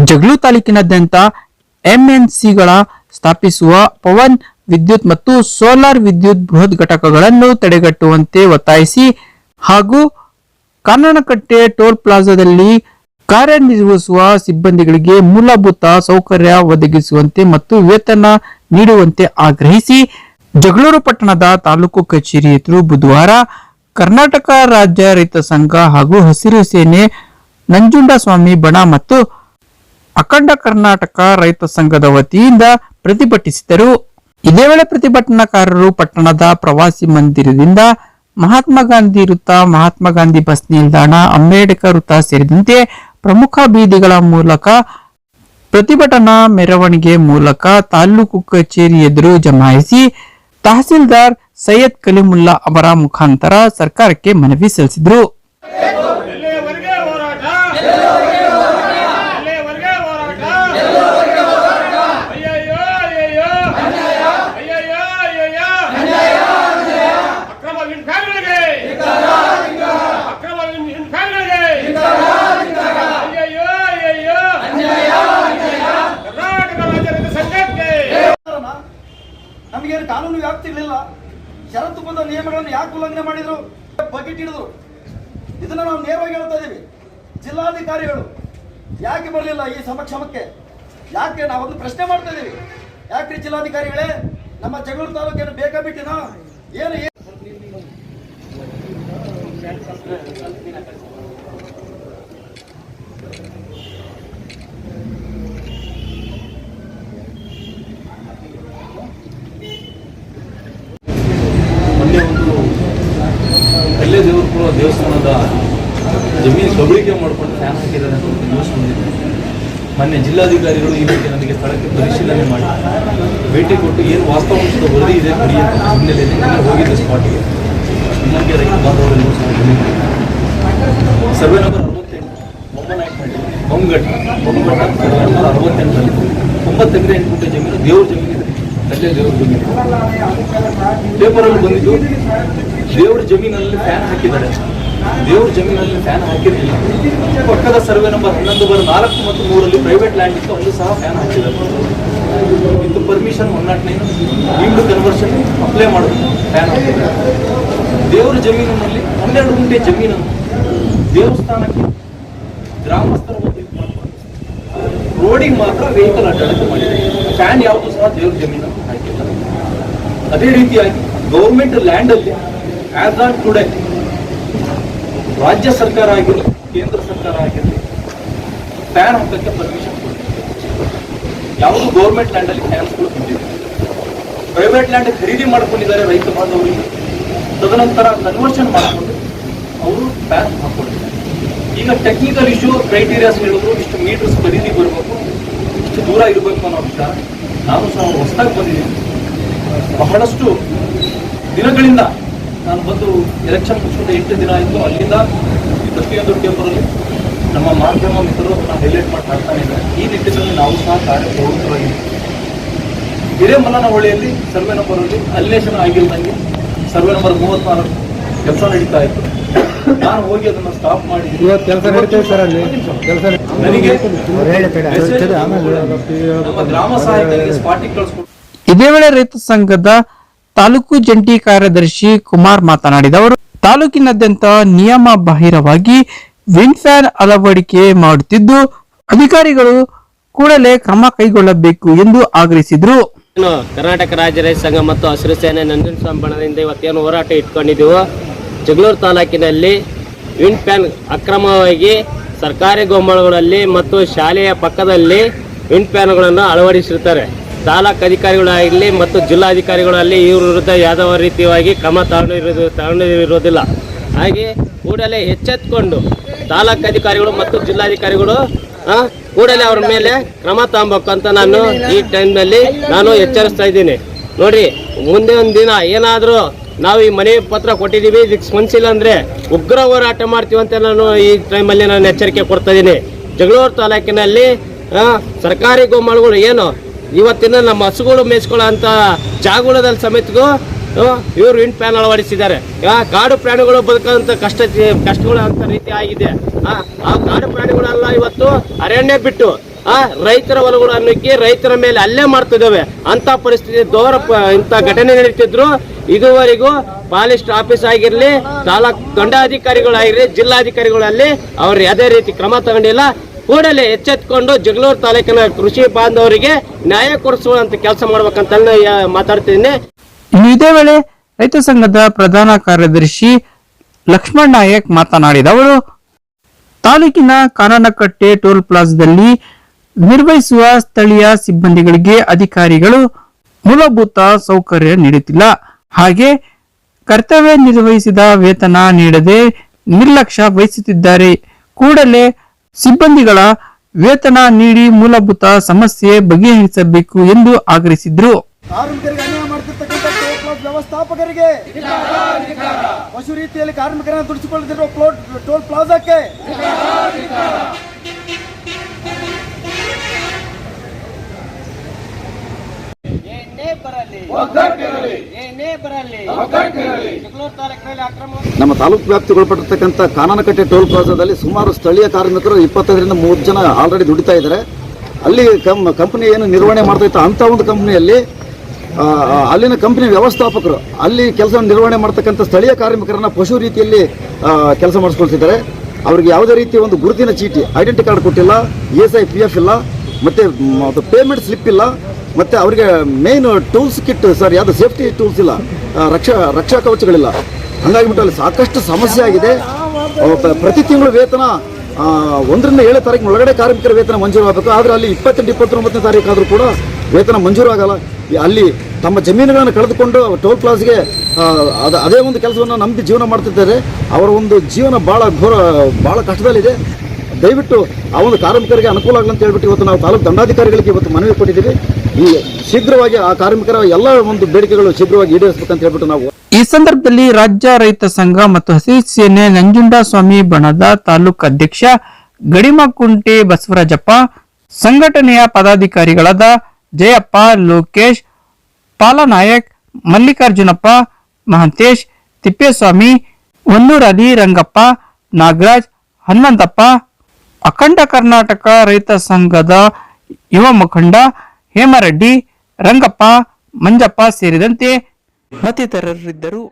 ಜಗಳೂರು ತಾಲೂಕಿನಾದ್ಯಂತ ಎಂಎನ್ಸಿಗಳ ಸ್ಥಾಪಿಸುವ ಪವನ್ ವಿದ್ಯುತ್ ಮತ್ತು ಸೋಲಾರ್ ವಿದ್ಯುತ್ ಬೃಹತ್ ಘಟಕಗಳನ್ನು ತಡೆಗಟ್ಟುವಂತೆ ಒತ್ತಾಯಿಸಿ ಹಾಗೂ ಕಾನನಕಟ್ಟೆ ಟೋಲ್ ಪ್ಲಾಜಾದಲ್ಲಿ ಕಾರ್ಯನಿರ್ವಹಿಸುವ ಸಿಬ್ಬಂದಿಗಳಿಗೆ ಮೂಲಭೂತ ಸೌಕರ್ಯ ಒದಗಿಸುವಂತೆ ಮತ್ತು ವೇತನ ನೀಡುವಂತೆ ಆಗ್ರಹಿಸಿ ಜಗಳೂರು ಪಟ್ಟಣದ ತಾಲೂಕು ಕಚೇರಿ ಎದುರು ಬುಧವಾರ ಕರ್ನಾಟಕ ರಾಜ್ಯ ರೈತ ಸಂಘ ಹಾಗೂ ಹಸಿರು ಸೇನೆ ನಂಜುಂಡಸ್ವಾಮಿ ಬಣ ಮತ್ತು ಅಖಂಡ ಕರ್ನಾಟಕ ರೈತ ಸಂಘದ ವತಿಯಿಂದ ಪ್ರತಿಭಟಿಸಿದರು. ಇದೇ ವೇಳೆ ಪ್ರತಿಭಟನಾಕಾರರು ಪಟ್ಟಣದ ಪ್ರವಾಸಿ ಮಂದಿರದಿಂದ ಮಹಾತ್ಮ ಗಾಂಧಿ ವೃತ್ತ, ಮಹಾತ್ಮ ಗಾಂಧಿ ಬಸ್ ನಿಲ್ದಾಣ, ಅಂಬೇಡ್ಕರ್ ವೃತ್ತ ಸೇರಿದಂತೆ ಪ್ರಮುಖ ಬೀದಿಗಳ ಮೂಲಕ ಪ್ರತಿಭಟನಾ ಮೆರವಣಿಗೆ ಮೂಲಕ ತಾಲೂಕು ಕಚೇರಿ ಎದುರು ಜಮಾಯಿಸಿ ತಹಸೀಲ್ದಾರ್ ಸೈಯದ್ ಕಲಿಮುಲ್ಲಾ ಅವರ ಮುಖಾಂತರ ಸರ್ಕಾರಕ್ಕೆ ಮನವಿ ಸಲ್ಲಿಸಿದರು. ನಮಗೇನು ಕಾನೂನು ವ್ಯಾಪ್ತಿಗಳಿಲ್ಲ, ಷರತ್ತುಬದ್ಧ ನಿಯಮಗಳನ್ನು ಯಾಕೆ ಉಲ್ಲಂಘನೆ ಮಾಡಿದ್ರು, ಬಕೆಟ್ ಹಿಡಿದ್ರು. ಇದನ್ನ ನಾವು ನೇರವಾಗಿ ಹೇಳ್ತಾ ಇದ್ದೀವಿ. ಜಿಲ್ಲಾಧಿಕಾರಿಗಳು ಯಾಕೆ ಬರಲಿಲ್ಲ ಈ ಸಮಕ್ಷಮಕ್ಕೆ? ಯಾಕೆ ನಾವೊಂದು ಪ್ರಶ್ನೆ ಮಾಡ್ತಾ ಇದ್ದೀವಿ. ಯಾಕ್ರಿ ಜಿಲ್ಲಾಧಿಕಾರಿಗಳೇ, ನಮ್ಮ ಜಗಳೂರು ತಾಲೂಕೇನು ಬೇಕಾ ಬಿಟ್ಟಿನ ಏನು? ಕಲ್ಲೆ ದೇವರಪುರ ದೇವಸ್ಥಾನದ ಜಮೀನು ಕಬಳಿಕೆ ಮಾಡಿಕೊಂಡು ಫ್ಯಾನ್ ಹಾಕಿದ್ದಾರೆ ಅಂತ ಒಂದು ನ್ಯೂಸ್ ಬಂದಿದೆ. ಮೊನ್ನೆ ಜಿಲ್ಲಾಧಿಕಾರಿಗಳು ಈ ಬಗ್ಗೆ ನನಗೆ ಸ್ಥಳಕ್ಕೆ ಪರಿಶೀಲನೆ ಮಾಡಿ ಭೇಟಿ ಕೊಟ್ಟು ಏನು ವಾಸ್ತವಾಂಶದ ವರದಿ ಇದೆ ಬರೀ ಹಿನ್ನೆಲೆಯಲ್ಲಿ ನಾನು ಹೋಗಿದ್ದೆ ಸ್ಪಾಟಿಗೆ. ಶಿವಮೊಗ್ಗ ರೈತ ಬಾಂಧವರೆಲ್ಲರೂ ಸಹ ಸರ್ವೆ ನಂಬರ್ 68 ಬೊಮ್ಮನಾಯಕನಹಳ್ಳಿ ಬೊಮ್ಮಘಟ್ಟ ಸರ್ವೆ ನಂಬರ್ 68ರಲ್ಲಿ 98 ಗುಂಟೆ ಜಮೀನು ದೇವ್ರ ಜಮೀನಿದೆ. ಕಲ್ಲೆ ದೇವ್ರ ಜಮೀನು ಪೇಪರಲ್ಲಿ ಬಂದಿದ್ದು. ದೇವ್ರ ಜಮೀನಲ್ಲಿ ಫ್ಯಾನ್ ಹಾಕಿದ್ದಾರೆ. ದೇವ್ರ ಜಮೀನಲ್ಲಿ ಫ್ಯಾನ್ ಹಾಕಿರಲಿಲ್ಲ. ಪಕ್ಕದ ಸರ್ವೆ ನಂಬರ್ 11/4 ಮತ್ತು 3ರಲ್ಲಿ ಪ್ರೈವೇಟ್ ಲ್ಯಾಂಡ್ ಇತ್ತು, ಅಲ್ಲಿ ಸಹ ಫ್ಯಾನ್ ಹಾಕಿದ್ದಾರೆ. ಇದು ಪರ್ಮಿಷನ್ 109 ಈಲ್ಡ್ ಕನ್ವರ್ಷನ್ ಅಪ್ಲೈ ಮಾಡೋದು ಫ್ಯಾನ್ ಹಾಕಿದ್ದಾರೆ. ದೇವ್ರ ಜಮೀನಿನಲ್ಲಿ 12 ಗುಂಟೆ ಜಮೀನನ್ನು ದೇವಸ್ಥಾನಕ್ಕೆ ಗ್ರಾಮಸ್ಥರ ರೋಡಿಗೆ ಮಾತ್ರ ವೆಹಿಕಲ್ ಅಡ್ಡಾಡಕ್ಕೆ ಮಾಡಿದೆ. ಫ್ಯಾನ್ ಯಾವುದು ಸಹ ದೇವ್ರ ಜಮೀನನ್ನು ಹಾಕಿದ್ದಾರೆ. ಅದೇ ರೀತಿಯಾಗಿ ಗೌರ್ಮೆಂಟ್ ಲ್ಯಾಂಡ್ ಅಲ್ಲಿ ಆಸ್ ಆನ್ ಟುಡೇ ರಾಜ್ಯ ಸರ್ಕಾರ ಆಗಿರಲಿ ಕೇಂದ್ರ ಸರ್ಕಾರ ಆಗಿರಲಿ ಫ್ಯಾನ್ ಹಾಕಕ್ಕೆ ಪರ್ಮಿಷನ್ ಕೊಡ್ತಿದೆ. ಯಾವುದು ಗೌರ್ಮೆಂಟ್ ಲ್ಯಾಂಡ್ ಅಲ್ಲಿ ಫ್ಯಾನ್ಸ್ಗಳು ಬಂದಿದೆ. ಪ್ರೈವೇಟ್ ಲ್ಯಾಂಡ್ ಖರೀದಿ ಮಾಡ್ಕೊಂಡಿದ್ದಾರೆ ರೈತ ಬಾಂಧವರಿಗೆ. ತದನಂತರ ಕನ್ವರ್ಷನ್ ಮಾಡಿಕೊಂಡು ಅವರು ಫ್ಯಾನ್ ಹಾಕೊಂಡಿದ್ದಾರೆ. ಈಗ ಟೆಕ್ನಿಕಲ್ ಇಶ್ಯೂ ಕ್ರೈಟೀರಿಯಾಸ್ ಹೇಳಿದ್ರು, ಇಷ್ಟು ಮೀಟರ್ಸ್ ಖರೀದಿ ಬರಬೇಕು, ಇಷ್ಟು ದೂರ ಇರಬೇಕು ಅನ್ನೋ ವಿಚಾರ. ನಾನು ಸಹ ಹೊಸದಾಗಿ ಬಂದಿದ್ದೀನಿ. ಬಹಳಷ್ಟು ದಿನಗಳಿಂದ ನಾನು ಬಂದು ಎಲೆಕ್ಷನ್ ಮುಗಿಸ್ಕೊಂಡು 8 ದಿನ ಆಯಿತು. ಅಲ್ಲಿಂದ ಪ್ರತಿಯೊಂದು ಪೇಪರಲ್ಲಿ ನಮ್ಮ ಮಾಧ್ಯಮ ಮಿತ್ರರು ನಾವು ಹೈಲೈಟ್ ಮಾಡಿ ಮಾಡ್ತಾನೆ ಇದ್ದಾರೆ. ಈ ನಿಟ್ಟಿನಲ್ಲಿ ನಾವು ಸಹ ಕಾರ್ಯಪ್ರವೃತ್ತರಾಗಿದ್ದೀವಿ. ಹಿರೇಮಲ್ಲನಹೊಳೆಯಲ್ಲಿ ಸರ್ವೆ ನಂಬರಲ್ಲಿ ಅಲ್ಲೇಷನ್ ಆಗಿಲ್ದಂಗೆ ಸರ್ವೆ ನಂಬರ್ 34 ಕೆಲಸ ನಡೀತಾ ಇತ್ತು. ನಾನು ಹೋಗಿ ಅದನ್ನು ಸ್ಟಾಪ್ ಮಾಡಿ ನನಗೆ ನಮ್ಮ ಗ್ರಾಮ ಸಹಾಯಕರಿಗೆ ಸ್ಪಾಟಿಗೆ ಕಳಿಸ್ಕೊಟ್ಟು. ಇದೇ ವೇಳೆ ರೈತ ಸಂಘದ ತಾಲೂಕು ಜಂಟಿ ಕಾರ್ಯದರ್ಶಿ ಕುಮಾರ್ ಮಾತನಾಡಿದವರು, ತಾಲೂಕಿನಾದ್ಯಂತ ನಿಯಮ ಬಾಹಿರವಾಗಿ ವಿಂಡ್ ಫ್ಯಾನ್ ಅಳವಡಿಕೆ ಮಾಡುತ್ತಿದ್ದು ಅಧಿಕಾರಿಗಳು ಕೂಡಲೇ ಕ್ರಮ ಕೈಗೊಳ್ಳಬೇಕು ಎಂದು ಆಗ್ರಹಿಸಿದರು. ಕರ್ನಾಟಕ ರಾಜ್ಯ ರೈತ ಸಂಘ ಮತ್ತು ಹಸಿರು ಸೇನೆ ನಂಜುಂಡಸ್ವಾಮಿ ಬಣದಿಂದ ಇವತ್ತೇನು ಹೋರಾಟ ಇಟ್ಕೊಂಡಿದ್ದೆವು. ಜಗಳೂರು ತಾಲೂಕಿನಲ್ಲಿ ವಿಂಡ್ ಫ್ಯಾನ್ ಅಕ್ರಮವಾಗಿ ಸರ್ಕಾರಿ ಗೋಮಾಳಗಳಲ್ಲಿ ಮತ್ತು ಶಾಲೆಯ ಪಕ್ಕದಲ್ಲಿ ವಿಂಡ್ ಫ್ಯಾನ್ಗಳನ್ನು ಅಳವಡಿಸಿರುತ್ತಾರೆ. ತಾಲೂಕು ಅಧಿಕಾರಿಗಳಾಗಲಿ ಮತ್ತು ಜಿಲ್ಲಾಧಿಕಾರಿಗಳಲ್ಲಿ ಇವ್ರ ವಿರುದ್ಧ ಯಾವುದೋ ರೀತಿಯಾಗಿ ಕ್ರಮ ತಗೊಂಡಿರುವುದಿಲ್ಲ. ಹಾಗೆ ಕೂಡಲೇ ಎಚ್ಚೆತ್ತುಕೊಂಡು ತಾಲೂಕು ಅಧಿಕಾರಿಗಳು ಮತ್ತು ಜಿಲ್ಲಾಧಿಕಾರಿಗಳು ಕೂಡಲೇ ಅವ್ರ ಮೇಲೆ ಕ್ರಮ ತಗೊಬೇಕು ಅಂತ ನಾನು ಈ ಟೈಮ್ನಲ್ಲಿ ನಾನು ಎಚ್ಚರಿಸ್ತಾ ಇದ್ದೀನಿ. ನೋಡಿರಿ, ಮುಂದೆ ಒಂದು ದಿನ ಏನಾದರೂ ನಾವು ಈ ಮನವಿ ಪತ್ರ ಕೊಟ್ಟಿದ್ದೀವಿ, ಇದಕ್ಕೆ ಸ್ಪಂದಿಸಿಲ್ಲ ಅಂದರೆ ಉಗ್ರ ಹೋರಾಟ ಮಾಡ್ತೀವಿ ಅಂತ ನಾನು ಈ ಟೈಮಲ್ಲಿ ನಾನು ಎಚ್ಚರಿಕೆ ಕೊಡ್ತಾ ಇದ್ದೀನಿ. ಜಗಳೂರು ತಾಲೂಕಿನಲ್ಲಿ ಸರ್ಕಾರಿ ಗೋಮಾಳಗಳು ಏನು ಇವತ್ತಿನ ನಮ್ಮ ಹಸುಗಳು ಮೇಯಿಸ್ಕೊಳ್ಳೋ ಅಂಥ ಜಾಗಗಳಲ್ಲಿ ಸಮೇತಗೂ ಇವರು ವಿಂಡ್ ಫ್ಯಾನ್ ಅಳವಡಿಸಿದ್ದಾರೆ. ಕಾಡು ಪ್ರಾಣಿಗಳು ಬದುಕಂತ ಕಷ್ಟಗಳು ಅಂತ ರೀತಿ ಆಗಿದೆ. ಆ ಕಾಡು ಪ್ರಾಣಿಗಳೆಲ್ಲ ಇವತ್ತು ಅರಣ್ಯ ಬಿಟ್ಟು ರೈತರ ಹೊಲಗಳು ಅನ್ನೋಕ್ಕೆ ರೈತರ ಮೇಲೆ ಹಲ್ಲೆ ಮಾಡ್ತಿದ್ದಾವೆ ಅಂತ ಪರಿಸ್ಥಿತಿ ಇಂಥ ಘಟನೆ ನಡೀತಿದ್ರು. ಇದುವರೆಗೂ ಪಾಲಿಸ್ಟ್ ಆಫೀಸ್ ಆಗಿರ್ಲಿ, ತಾಲೂಕ್ ದಂಡಾಧಿಕಾರಿಗಳಾಗಿರ್ಲಿ, ಜಿಲ್ಲಾಧಿಕಾರಿಗಳಲ್ಲಿ ಅವ್ರು ಯಾವುದೇ ರೀತಿ ಕ್ರಮ ತಗೊಂಡಿಲ್ಲ. ಕೂಡಲೇ ಎಚ್ಚೆತ್ಕೊಂಡು ಜಗಳೂರು ತಾಲೂಕಿನ ಕೃಷಿ ಬಾಂಧವರಿಗೆ ನ್ಯಾಯ ಕೊಡಿಸುವಂತ ಕೆಲಸ ಮಾಡ್ಬೇಕಂತ ಮಾತಾಡ್ತಿದ್ದೀನಿ. ಇನ್ನು ಇದೇ ವೇಳೆ ರೈತ ಸಂಘದ ಪ್ರಧಾನ ಕಾರ್ಯದರ್ಶಿ ಲಕ್ಷ್ಮಣ್ ನಾಯಕ್ ಮಾತನಾಡಿದವರು, ತಾಲೂಕಿನ ಕಾನನಕಟ್ಟೆ ಟೋಲ್ ಪ್ಲಾಜಾದಲ್ಲಿ ನಿರ್ವಹಿಸುವ ಸ್ಥಳೀಯ ಸಿಬ್ಬಂದಿಗಳಿಗೆ ಅಧಿಕಾರಿಗಳು ಮೂಲಭೂತ ಸೌಕರ್ಯ ನೀಡುತ್ತಿಲ್ಲ. ಹಾಗೆ ಕರ್ತವ್ಯ ನಿರ್ವಹಿಸಿದ ವೇತನ ನೀಡದೆ ನಿರ್ಲಕ್ಷ್ಯ ವಹಿಸುತ್ತಿದ್ದಾರೆ. ಕೂಡಲೇ ಸಿಬ್ಬಂದಿಗಳ ವೇತನ ನೀಡಿ ಮೂಲಭೂತ ಸಮಸ್ಯೆ ಬಗೆಹರಿಸಬೇಕು ಎಂದು ಆಗ್ರಹಿಸಿದ್ರು. ಕಾರ್ಮಿಕರಿಗೆ ಅನ್ಯಾಯ ಮಾಡ್ತಿರ್ತಕ್ಕಂಥ ಟೋಲ್ ಪ್ಲಾಜಾ ವ್ಯವಸ್ಥಾಪಕರಿಗೆ, ಪಶು ರೀತಿಯಲ್ಲಿ ಕಾರ್ಮಿಕರನ್ನು ದುಡಿಸಿಕೊಳ್ಳುತ್ತಿರುವ ಟೋಲ್ ಪ್ಲಾಜಾಕ್ಕೆ ನಮ್ಮ ತಾಲೂಕು ವ್ಯಾಪ್ತಿಗೊಳಪಟ್ಟಿರ್ತಕ್ಕಂಥ ಕಾನನಕಟ್ಟೆ ಟೋಲ್ ಪ್ಲಾಜಾದಲ್ಲಿ ಸುಮಾರು ಸ್ಥಳೀಯ ಕಾರ್ಮಿಕರು 25ರಿಂದ 30 ಜನ ಆಲ್ರೆಡಿ ದುಡಿತಾ ಇದ್ದಾರೆ. ಅಲ್ಲಿ ಕಂಪನಿ ಏನು ನಿರ್ವಹಣೆ ಮಾಡ್ತಾ ಇತ್ತು ಅಂಥ ಒಂದು ಕಂಪನಿಯಲ್ಲಿ ಅಲ್ಲಿನ ಕಂಪನಿ ವ್ಯವಸ್ಥಾಪಕರು ಅಲ್ಲಿ ಕೆಲಸ ನಿರ್ವಹಣೆ ಮಾಡ್ತಕ್ಕಂಥ ಸ್ಥಳೀಯ ಕಾರ್ಮಿಕರನ್ನ ಪಶು ರೀತಿಯಲ್ಲಿ ಕೆಲಸ ಮಾಡಿಸ್ಕೊಳ್ತಿದ್ದಾರೆ. ಅವ್ರಿಗೆ ಯಾವುದೇ ರೀತಿಯ ಒಂದು ಗುರುತಿನ ಚೀಟಿ, ಐಡೆಂಟಿ ಕಾರ್ಡ್ ಕೊಟ್ಟಿಲ್ಲ, ESI PF ಇಲ್ಲ, ಮತ್ತು ಪೇಮೆಂಟ್ ಸ್ಲಿಪ್ ಇಲ್ಲ, ಮತ್ತು ಅವರಿಗೆ ಮೇನ್ ಟೂಲ್ಸ್ ಕಿಟ್ ಯಾವುದು ಸೇಫ್ಟಿ ಟೂಲ್ಸ್ ಇಲ್ಲ, ರಕ್ಷಾ ಕವಚಗಳಿಲ್ಲ. ಹಂಗಾಗಿಬಿಟ್ಟು ಅಲ್ಲಿ ಸಾಕಷ್ಟು ಸಮಸ್ಯೆ ಆಗಿದೆ. ಪ್ರತಿ ತಿಂಗಳು ವೇತನ 1ರಿಂದ 7 ತಾರೀಕಿನ ಒಳಗಡೆ ಕಾರ್ಮಿಕರ ವೇತನ ಮಂಜೂರಾಗಬೇಕು. ಆದರೆ ಅಲ್ಲಿ 28, 29ನೇ ತಾರೀಕು ಆದರೂ ಕೂಡ ವೇತನ ಮಂಜೂರಾಗಲ್ಲ. ಅಲ್ಲಿ ತಮ್ಮ ಜಮೀನುಗಳನ್ನು ಕಳೆದುಕೊಂಡು ಟೋಲ್ ಪ್ಲಾಜ್ಗೆ ಅದೇ ಒಂದು ಕೆಲಸವನ್ನು ನಂಬಿ ಜೀವನ ಮಾಡ್ತಿದ್ದಾರೆ. ಅವರ ಒಂದು ಜೀವನ ಭಾಳ ಕಷ್ಟದಲ್ಲಿದೆ. ದಯವಿಟ್ಟು ಆ ಒಂದು ಕಾರ್ಮಿಕರಿಗೆ ಅನುಕೂಲ ಆಗಲಿ ಅಂತ ಹೇಳ್ಬಿಟ್ಟು ಇವತ್ತು ನಾವು ತಾಲೂಕು ದಂಡಾಧಿಕಾರಿಗಳಿಗೆ ಇವತ್ತು ಮನವಿ ಕೊಟ್ಟಿದ್ದೀವಿ. ಈ ಶೀಘ್ರವಾಗಿ ಆ ಕಾರ್ಮಿಕರ ಎಲ್ಲ ಒಂದು ಬೇಡಿಕೆಗಳು ಶೀಘ್ರವಾಗಿ ಈಡೇರಿಸಬೇಕಂತ ಹೇಳ್ಬಿಟ್ಟು ನಾವು ಈ ಸಂದರ್ಭದಲ್ಲಿ ರಾಜ್ಯ ರೈತ ಸಂಘ ಮತ್ತು ಹಸಿರು ಸೇನೆ ನಂಜುಂಡಸ್ವಾಮಿ ಬಣದ ತಾಲೂಕು ಅಧ್ಯಕ್ಷ ಗಡಿಮಕುಂಟೆ ಬಸವರಾಜಪ್ಪ, ಸಂಘಟನೆಯ ಪದಾಧಿಕಾರಿಗಳಾದ ಜಯಪ್ಪ, ಲೋಕೇಶ್, ಪಾಲನಾಯಕ್, ಮಲ್ಲಿಕಾರ್ಜುನಪ್ಪ, ಮಹಂತೇಶ್, ತಿಪ್ಪೇಸ್ವಾಮಿ, ಹೊನ್ನೂರಲ್ಲಿ ರಂಗಪ್ಪ, ನಾಗರಾಜ್, ಹನುಮಂತಪ್ಪ, ಅಖಂಡ ಕರ್ನಾಟಕ ರೈತ ಸಂಘದ ಯುವ ಮುಖಂಡ ಹೇಮರೆಡ್ಡಿ, ರಂಗಪ್ಪ, ಮಂಜಪ್ಪ ಸೇರಿದಂತೆ ಮತ್ತಿತರರಿದ್ದರು.